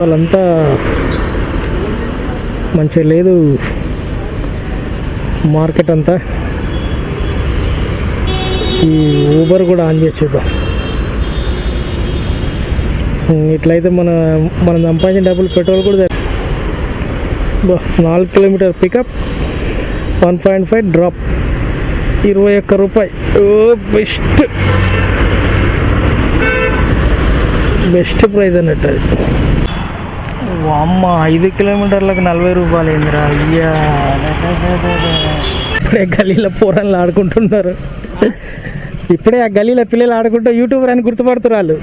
వాళ్ళంతా మంచిగా లేదు మార్కెట్ అంతా. ఈ ఊబర్ కూడా ఆన్ చేసి చూద్దాం. ఇట్లయితే మనం సంపాదించిన డబ్బులు పెట్రోల్ కూడా 4 కిలోమీటర్ పికప్ 1.5 డ్రాప్ 21 రూపాయి. ఓ బెస్ట్ ప్రైస్ అన్నట్టు అది. అమ్మ 5 కిలోమీటర్లకు 40 రూపాయలు ఏందిరా అయ్యా. ఇప్పుడే గల్లీలో పోరన్లు ఆడుకుంటున్నారు. ఇప్పుడే ఆ గల్లీలో పిల్లలు ఆడుకుంటూ యూట్యూబర్ అని గుర్తుపడుతున్నారు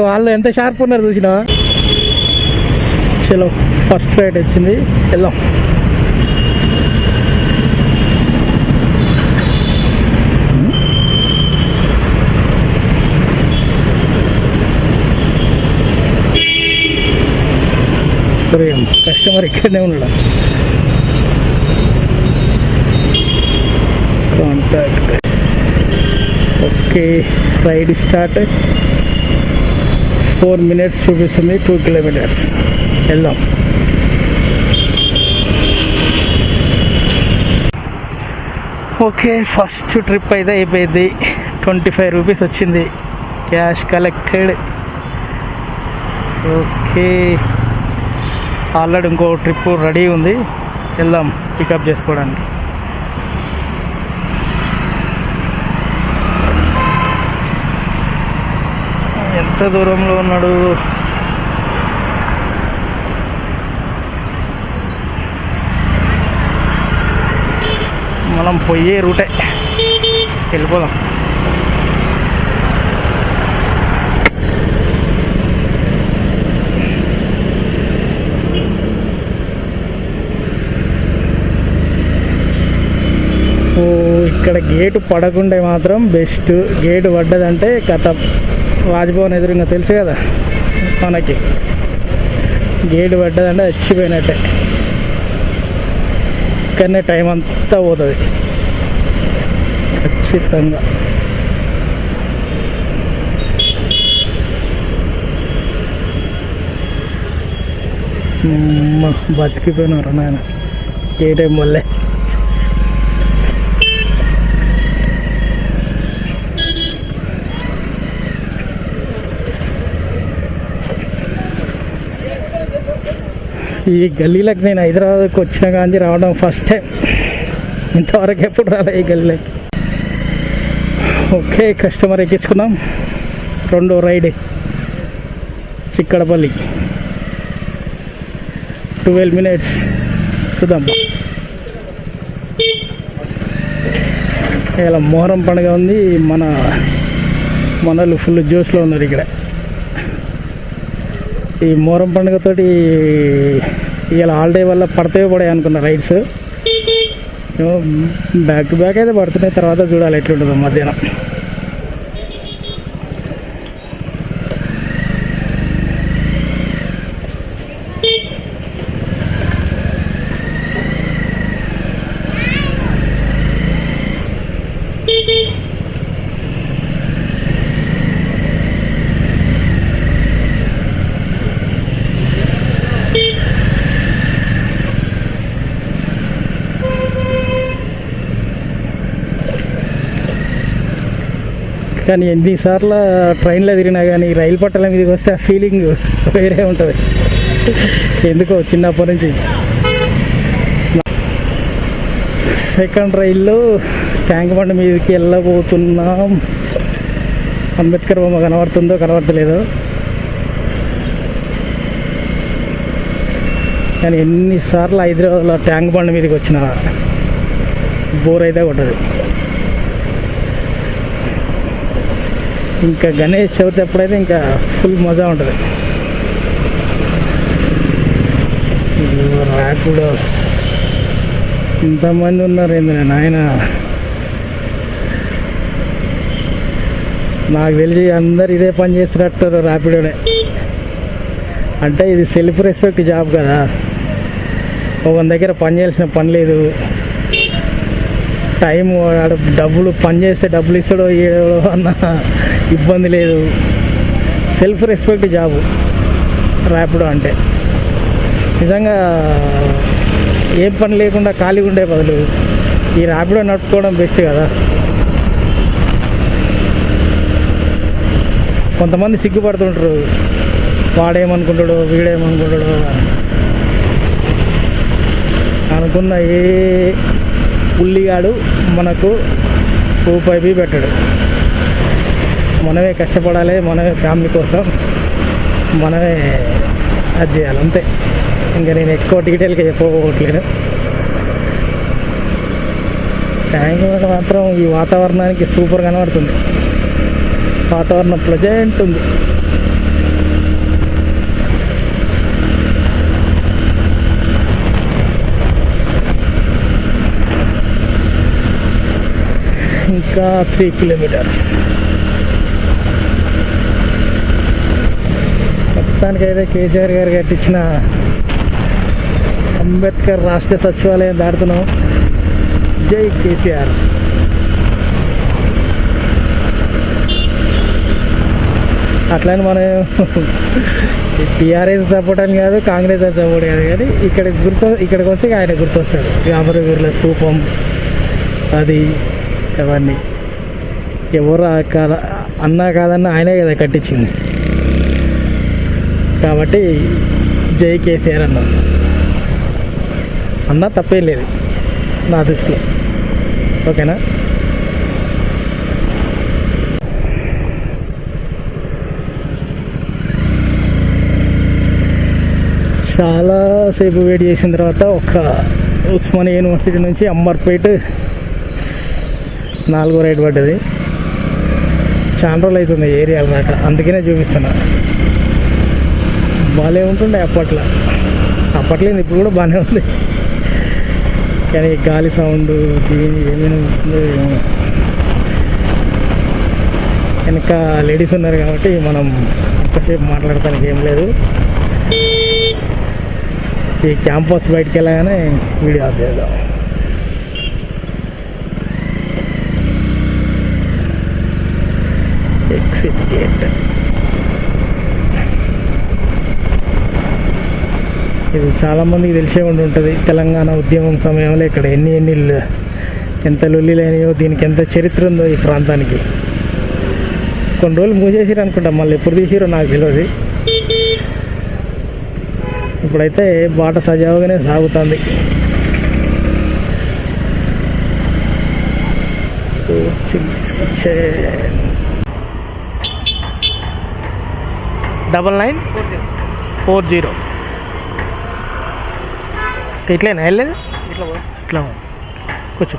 వాళ్ళు ఎంత షార్ప్ ఉన్నారు చూసినావా. చలో ఫస్ట్ రైడ్ వచ్చింది, వెళ్దాం. కస్టమర్ ఇక్కడనే ఉన్నాడు. Contact okay. Ride start. 4 minutes చూపిస్తుంది. 2 kilometers. వెళ్దాం. ఓకే ఫస్ట్ ట్రిప్ అయితే అయిపోయింది. 25 రూపీస్ వచ్చింది క్యాష్ కలెక్టెడ్. ఓకే ఆల్రెడీ ఇంకో ట్రిప్ రెడీ ఉంది, వెళ్దాం పికప్ చేసుకోవడానికి. ఎంత దూరంలో ఉన్నాడు? మనం పోయే రూటే, వెళ్ళిపోదాం. ఇక్కడ గేటు పడకుండే మాత్రం బెస్ట్. గేటు పడ్డదంటే కథ రాజ్భవన్ ఎదురుగా తెలుసు కదా మనకి. గేటు పడ్డదంటే చచ్చిపోయినట్టే. ఇక్కడనే టైం అంతా పోతుంది ఖచ్చితంగా. బతికిపోయినారు నాయన ఏ టైం వల్లే. ఈ గల్లీలకు నేను హైదరాబాద్కి వచ్చిన కానీ రావడం ఫస్ట్ టైం. ఇంతవరకు ఎప్పుడు రాలే ఈ గల్లీలకి. Okay customer ఎక్కించుకున్నాం. రెండో రైడ్ చిక్కడపల్లి 12 minutes. చూద్దాం. ఇలా మొహరం పండుగ ఉంది. మనలు ఫుల్ జోష్లో ఉన్నారు ఇక్కడ. ఈ మొహరం పండుగతోటి ఇలా హాలిడే వల్ల పడతాయో పడాయి అనుకున్న రైడ్స్. బ్యాక్ టు బ్యాక్ అయితే పడుతున్నాయి. తర్వాత చూడాలి ఎట్లుంటుందో మధ్యాహ్నం. కానీ ఎన్నిసార్లు ట్రైన్లో తిరిగినా కానీ రైలు పట్టాల మీదకి వస్తే ఆ ఫీలింగ్ వేరే ఉంటుంది ఎందుకో చిన్నప్పటి నుంచి. సెకండ్ రైల్లో ట్యాంక్ బండ్ మీదకి వెళ్ళబోతున్నాం. అంబేద్కర్ బొమ్మ కనబడుతుందో కనబడతలేదో కానీ ఎన్నిసార్లు హైదరాబాద్లో ట్యాంక్ బండ్ మీదకి వచ్చిన బోర్ అయితే కొట్టదు. ఇంకా గణేష్ చవితి ఎప్పుడైతే ఇంకా ఫుల్ మజా ఉంటుంది. ర్యాపిడో ఇంతమంది ఉన్నారు ఏంది నాయన. నాకు తెలిసి అందరు ఇదే పని చేస్తున్నట్టు ర్యాపిడోనే. అంటే ఇది సెల్ఫ్ రెస్పెక్ట్ జాబ్ కదా. ఒక దగ్గర పని చేయాల్సిన పని లేదు. టైం డబ్బులు పని చేస్తే డబ్బులు ఇస్తాడో ఏడో అన్న ఇబ్బంది లేదు. సెల్ఫ్ రెస్పెక్ట్ జాబు ర్యాపిడో అంటే. నిజంగా ఏం పని లేకుండా ఖాళీగా ఉండే బదులు ఈ ర్యాపిడో నడుపుకోవడం బెస్ట్ కదా. కొంతమంది సిగ్గుపడుతుంటారు, వాడేమనుకుంటాడో వీడేమనుకుంటాడో అనుకున్న ఏ పుల్లిగాడు మనకు రూపాయి పెట్టాడు. మనమే కష్టపడాలి, మనమే ఫ్యామిలీ కోసం మనమే అది చేయాలి అంతే. ఇంకా నేను ఎక్కువ డీటెయిల్గా చెప్పకపోవట్లేను. ట్యాంక్ మాత్రం ఈ వాతావరణానికి సూపర్ కనబడుతుంది. వాతావరణం ప్లెజెంట్ ఉంది. ఇంకా 3 కిలోమీటర్స్. మొత్తానికైతే కేసీఆర్ గారు కట్టించిన అంబేద్కర్ రాష్ట్ర సచివాలయం దాటుతున్నాం. జై కేసీఆర్. అట్లని మనం టీఆర్ఎస్ సపోర్ట్ అని కాదు, కాంగ్రెస్ అని సపోర్ట్ కాదు, కానీ ఇక్కడికి వస్తే ఆయన గుర్తొస్తాడు. అమరవీరుల స్తూపం అది అవన్నీ ఎవరు అన్నా కాదన్నా ఆయనే కదా కట్టించింది. కాబట్టి జై కేసీఆర్ అన్నా తప్పేం లేదు నా దృష్టిలో. ఓకేనా? చాలాసేపు వెయిట్ చేసిన తర్వాత ఒక ఉస్మానియా యూనివర్సిటీ నుంచి అమ్మర్పేట్ 4వ రైడ్ పడ్డది. చాలా రోజులు అవుతుంది ఏరియా రాక, అందుకనే చూపిస్తున్నా. బాగానే ఉంటుండే అప్పట్లో ఇప్పుడు కూడా బాగానే ఉంది, కానీ గాలి సౌండ్ దీని ఏమైనా వస్తుందో ఏమో. వెనక లేడీస్ ఉన్నారు కాబట్టి మనం ఎక్కువసేపు మాట్లాడటానికి ఏం లేదు. ఈ క్యాంపస్ బయటికి వెళ్ళగానే వీడియో ఆఫ్ చేద్దాం. Exit gate. ఇది చాలామందికి తెలిసే ఉంటుంది. తెలంగాణ ఉద్యమం సమయంలో ఇక్కడ ఎన్ని ఎంత లొల్లిలైనాయో, దీనికి ఎంత చరిత్ర ఉందో ఈ ప్రాంతానికి. కొన్ని రోజులు మూసేసిరు అనుకుంటా, మళ్ళీ ఎప్పుడు తీసిరో నాకు తెలియదు. ఇప్పుడైతే బాట సజావుగానే సాగుతుంది. డబల్ 940. ఇట్లేనా వెళ్ళలేదు? ఇట్లా కూర్చో.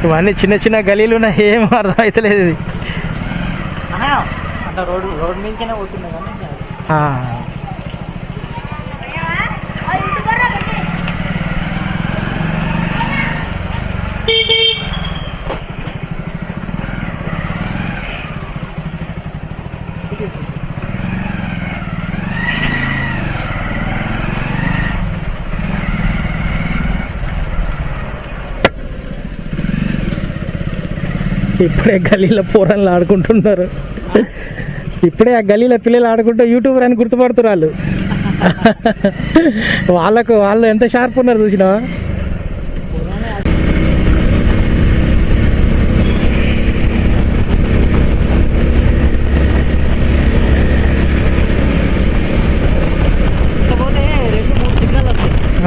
ఇవన్నీ చిన్న చిన్న గలీలు ఉన్నాయి, ఏం అర్థం అవుతలేదు. ఇది రోడ్ మీదనే పోతుంది కానీ ఇప్పుడే గలీలో పోరన్లు ఆడుకుంటున్నారు. ఇప్పుడే ఆ గలీలో పిల్లలు ఆడుకుంటూ యూట్యూబర్ అని గుర్తుపడుతున్నారు వాళ్ళు ఎంత షార్ప్ ఉన్నారు చూసినా.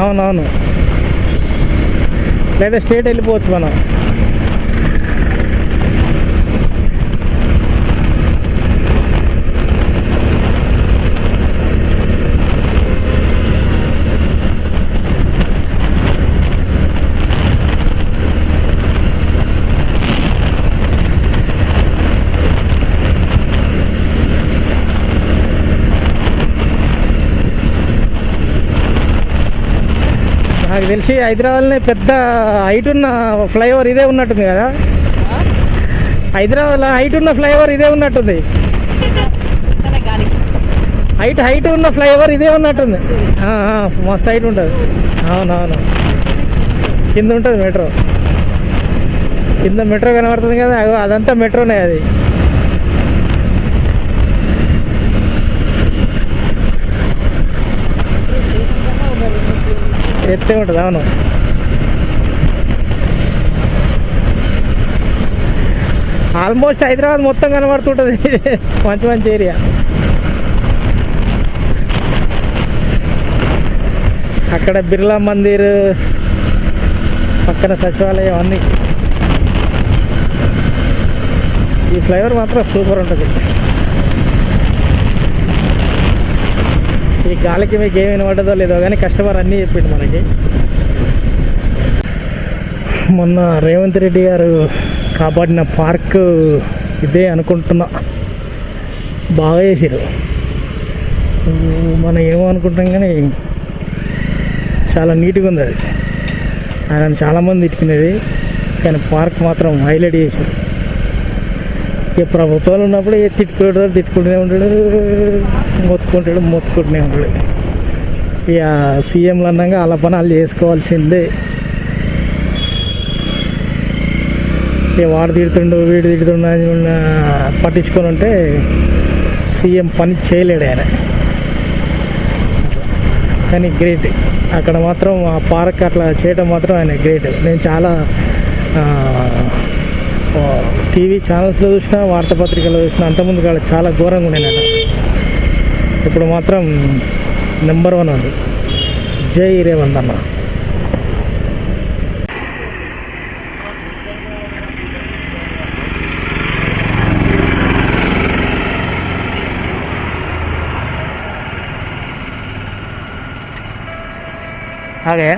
అవునవును, లేదా స్ట్రేట్ వెళ్ళిపోవచ్చు మనం. నాకు తెలిసి హైదరాబాద్లోనే పెద్ద హైట్ ఉన్న ఫ్లైఓవర్ ఇదే ఉన్నట్టుంది కదా. హైదరాబాద్లో హైట్ ఉన్న ఫ్లైఓవర్ ఇదే ఉన్నట్టుంది. హైట్ ఉన్న ఫ్లైఓవర్ ఇదే ఉన్నట్టుంది. మస్తు హైట్ ఉంటుంది. అవునవును, కింద ఉంటుంది మెట్రో. కింద మెట్రో కనబడుతుంది కదా, అదంతా మెట్రోనే. అది ఎత్తే ఉంటుంది. అవును, ఆల్మోస్ట్ హైదరాబాద్ మొత్తం కనబడుతుంటుంది. మంచి మంచి ఏరియా. అక్కడ బిర్లా మందిర్ పక్కన సచివాలయం అన్నీ. ఈ ఫ్లైఓవర్ మాత్రం సూపర్ ఉంటుంది. ఈ గాలికి మీకు ఏమి వినబడ్డదో లేదో కానీ కస్టమర్ అన్నీ చెప్పిండు మనకి. మొన్న రేవంత్ రెడ్డి గారు కాపాడిన పార్క్ ఇదే అనుకుంటున్నా. బాగా చేసారు. మనం ఏమో అనుకుంటాం కానీ చాలా నీట్గా ఉంది. అది ఆయన చాలామంది తిట్టుకునేది, కానీ పార్క్ మాత్రం హైలైట్ చేశారు. ఇక ప్రభుత్వాలు ఉన్నప్పుడు తిట్టుకుంటూనే ఉంటాడు, మొత్తుకుంటూనే ఉంటాడు. ఇక సీఎంలు అన్నాక అలా పని వాళ్ళు చేసుకోవాల్సిందే. ఇక వాడు తిడుతుండు వీడు తిడుతుండు అని పట్టించుకొని ఉంటే సీఎం పని చేయలేడు ఆయన. కానీ గ్రేట్. అక్కడ మాత్రం ఆ పార్క్ అట్లా చేయడం మాత్రం ఆయన గ్రేట్. నేను చాలా టీవీ ఛానల్స్లో చూసిన, వార్తాపత్రికల్లో చూసిన. అంతకుముందు కాదు, చాలా ఘోరంగా ఉండేనట. ఇప్పుడు మాత్రం నెంబర్ 1 ఉంది. జై రేవంత్ అన్న. ಹಾಗೆ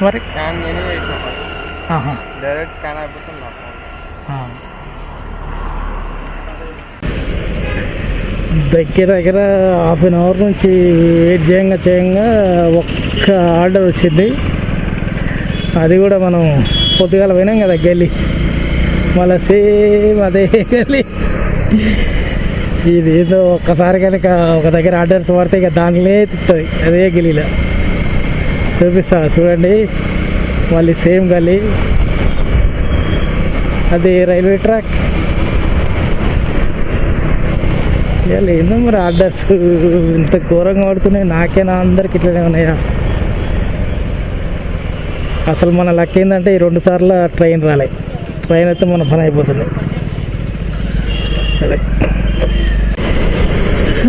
మరి స్కాన్ నేనే చేసిన. డైరెక్ట్ స్కాన్ అయిపోతుంది. దగ్గర హాఫ్ అన్ అవర్ నుంచి వెయిట్ చేయంగా ఒక్క ఆర్డర్ వచ్చింది. అది కూడా మనం పొద్దుగాల పోయినాం కదా గల్లీ, మళ్ళీ సేమ్ అదే గల్లీ. ఇది ఏదో ఒక్కసారి కనుక ఒక దగ్గర ఆర్డర్స్ పడితే ఇక దాంట్లో తిప్పుతుంది. అదే గలీలో చూపిస్తా చూడండి. మళ్ళీ సేమ్ గల్లీ, అది రైల్వే ట్రాక్. ఏందో మరి ఆర్డర్స్ ఇంత ఘోరంగా పడుతున్నాయి. నాకేనా అందరికి ఇట్లనే ఉన్నాయా? అసలు మన లక్ ఏంటంటే ఈ 2 సార్లు ట్రైన్ రాలే. ట్రైన్ అయితే మన పని అయిపోతుంది. అదే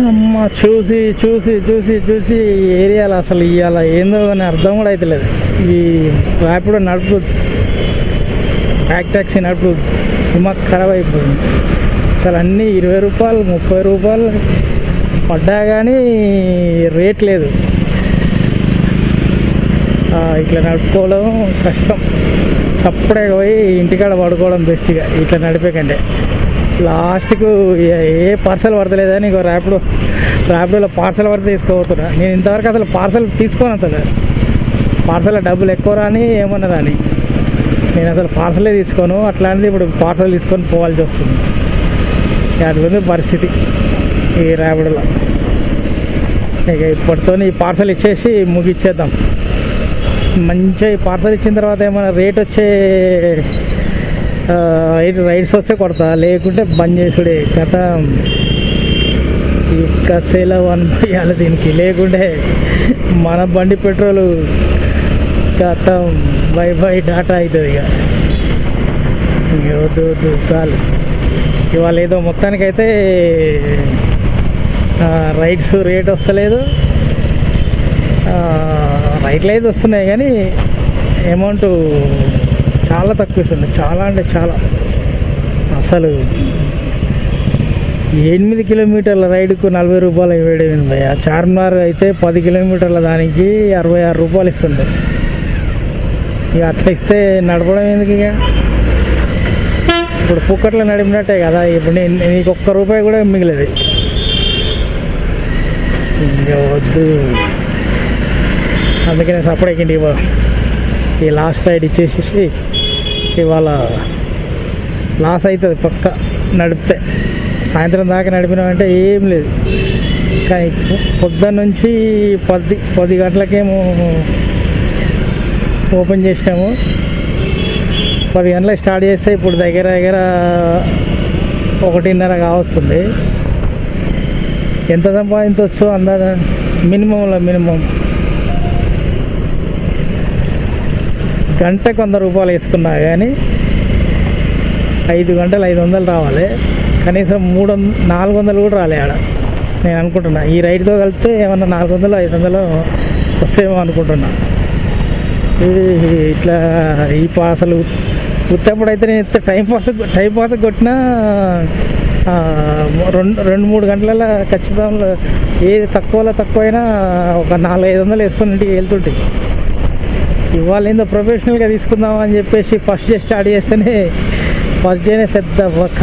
అమ్మ, చూసి చూసి చూసి చూసి ఏరియాలో అసలు ఇవాళ ఏందో అని అర్థం కూడా అవుతలేదు. ఈ ర్యాపిడో నడుపు, బ్యాక్ ట్యాక్సీ నడుపు దిమాగ్ ఖరాబ్ అయిపోయింది. అసలు అన్నీ 20 రూపాయలు 30 రూపాయలు పడ్డా కానీ రేట్ లేదు. ఇట్లా నడుపుకోవడం కష్టం. సప్పుడే పోయి ఇంటికాడ పడుకోవడం బెస్ట్గా ఇట్లా నడిపే కంటే. లాస్ట్కు ఏ పార్సల్ పడతలేదని ఇంకో ర్యాపిడోలో పార్సల్ పడితే తీసుకోబోతున్నా. నేను ఇంతవరకు అసలు పార్సల్ తీసుకోను. అసలు పార్సల్ డబ్బులు ఎక్కువ రాని ఏమన్నా రాని నేను అసలు పార్సలే తీసుకోను. అట్లాంటిది ఇప్పుడు పార్సల్ తీసుకొని పోవాల్సి వస్తుంది. అటువంటి పరిస్థితి ఈ ర్యాపిడోలో. ఇక ఇప్పటితో ఈ పార్సల్ ఇచ్చేసి ముగిచ్చేద్దాం. మంచిగా ఈ పార్సల్ ఇచ్చిన తర్వాత ఏమైనా రేట్ వచ్చే రైడ్స్ వస్తే కొడతా, లేకుంటే బంద్ చేసుడే కథ. ఇక సెలవు అనిపించాలి దీనికి, లేకుంటే మన బండి పెట్రోలు కథ బై డాటా అవుతుంది. ఇక వద్దు చాలు. ఇవాళ ఏదో మొత్తానికైతే రైడ్స్ రేట్ వస్తలేదు. రైట్లు అయితే వస్తున్నాయి కానీ అమౌంట్ చాలా తక్కువ ఇస్తుంది. చాలా అంటే చాలా. అసలు 8 కిలోమీటర్ల రైడ్కు 40 రూపాయలు వేయడం భయ. చార్మినార్ అయితే 10 కిలోమీటర్ల దానికి 66 రూపాయలు ఇస్తుంది. ఇక అట్లా ఇస్తే నడపడం ఎందుకు? ఇక ఇప్పుడు పుక్కట్లో నడిపినట్టే కదా. ఇప్పుడు నీకు ₹1 కూడా మిగిలేదు. ఇంకా వద్దు. అందుకనే సపరేట్ ఈ లాస్ట్ సైడ్ ఇచ్చేసేసి ఇవాళ లాస్ అవుతుంది పక్క నడిపితే. సాయంత్రం దాకా నడిపినామంటే ఏం లేదు. కానీ పొద్దున్న నుంచి 10 గంటలకేమో ఓపెన్ చేసినాము. 10 గంటలకు స్టార్ట్ చేస్తే ఇప్పుడు దగ్గర 1:30 కావస్తుంది. ఎంత సంపాదించవచ్చు అందాజ మినిమం గంటకు 100 రూపాయలు వేసుకున్నా కానీ 5 గంటలు 500 రావాలి. కనీసం 400 కూడా రాలే ఆడ. నేను అనుకుంటున్నా ఈ రైడ్తో కలిపితే ఏమన్నా 400 500 వస్తేమో అనుకుంటున్నా. ఇట్లా అసలు ఉత్తప్పుడు అయితే నేను టైం పాస్ కొట్టినా 2-3 గంటలలో ఖచ్చితంగా ఏది తక్కువైనా ఒక 400-500 వేసుకొని ఇంటికి వెళ్తుంటాయి. ఇవాళ ఏందో ప్రొఫెషనల్గా తీసుకుందాం అని చెప్పేసి ఫస్ట్ డే స్టార్ట్ చేస్తేనే ఫస్ట్ డేనే పెద్ద ఒక్క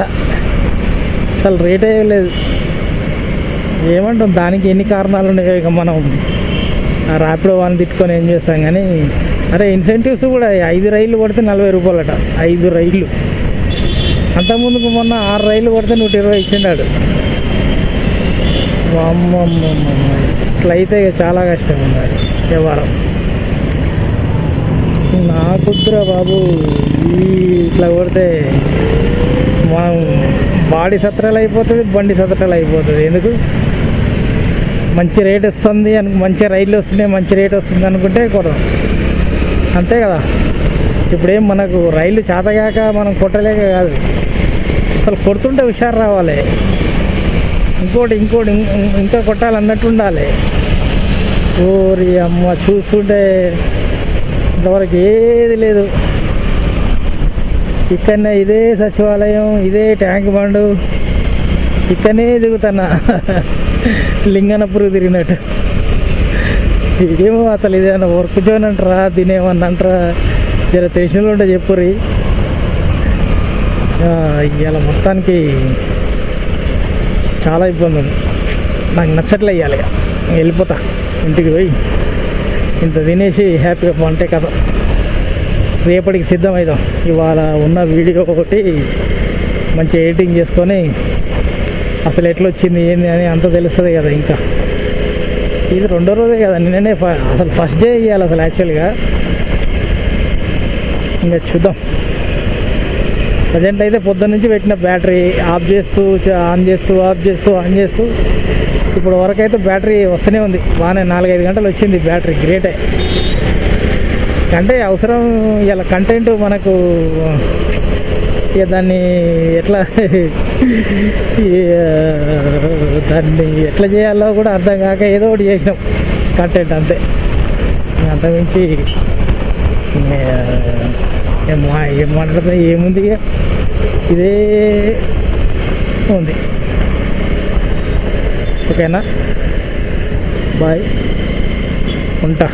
అసలు రేటే లేదు. ఏమంటాం దానికి ఎన్ని కారణాలు ఉన్నాయో ఇక మనం ర్యాపిడో వాళ్ళని తిట్టుకొని ఏం చేస్తాం. కానీ అరే ఇన్సెంటివ్స్ కూడా 5 రైళ్ళు కొడితే 40 రూపాయలట. 5 రైళ్ళు. అంతకుముందుకు మొన్న 6 రైళ్ళు కొడితే 120 ఇచ్చిండాడు. అమ్మమ్మ ఇట్లయితే ఇక చాలా కష్టం ఉంది వ్యవహారం. నా కుదురా బాబు ఇట్లా కొడితే మనం బాడీ సత్రాలు అయిపోతుంది, బండి సత్రాలు అయిపోతుంది. ఎందుకు మంచి రేట్ వస్తుంది మంచి రైళ్ళు వస్తున్నాయి, మంచి రేట్ వస్తుంది అనుకుంటే కొడదాం, అంతే కదా. ఇప్పుడేం మనకు రైళ్ళు చేతగాక మనం కొట్టలేక కాదు, అసలు కొడుతుంటే హుషారు రావాలి. ఇంకోటి ఇంకా కొట్టాలన్నట్టు ఉండాలి. ఓరి అమ్మ చూస్తుంటే ఇంతవరకు ఏది లేదు. ఇక్కడనే ఇదే సచివాలయం, ఇదే ట్యాంక్ బండు, ఇక్కడనే దిగుతున్నా లింగనపురం తిరిగినట్టు. ఏమో అసలు ఇదేమన్నా వర్క్ జోన్ అంటారా, దీనేమన్నా అంటారా, జర తెలిసిన ఉంటే చెప్పుర్రి. ఇవాళ మొత్తానికి చాలా ఇబ్బంది ఉంది. నాకు నచ్చట్లే ఇవ్వాలి, వెళ్ళిపోతా ఇంటికి పోయి ఇంత తినేసి హ్యాపీగా పంటే కదా. రేపటికి సిద్ధమవుదాం. ఇవాళ ఉన్న వీడియో ఒకటి మంచి ఎడిటింగ్ చేసుకొని అసలు ఎట్లా వచ్చింది ఏంది అని అంత తెలుస్తుంది కదా. ఇంకా ఇది 2వ రోజే కదా, నిన్ననే అసలు ఫస్ట్ డే ఇవ్వాలి అసలు యాక్చువల్గా. ఇంకా చూద్దాం. ప్రజెంట్ అయితే పొద్దున్న నుంచి పెట్టిన బ్యాటరీ ఆఫ్ చేస్తూ ఆన్ చేస్తూ ఇప్పుడు వరకు అయితే బ్యాటరీ వస్తూనే ఉంది. బాగానే 4-5 గంటలు వచ్చింది బ్యాటరీ. గ్రేటే. అంటే అవసరం ఇలా కంటెంట్ మనకు ఇక దాన్ని ఎట్లా చేయాలో కూడా అర్థం కాక ఏదో ఒకటి చేసినాం కంటెంట్, అంతే. అంతమించి ఏం మాట్లాడుతుంది ఏముంది, ఇక ఇదే ఉంది. ఓకేనా, బాయ్, ఉంటా.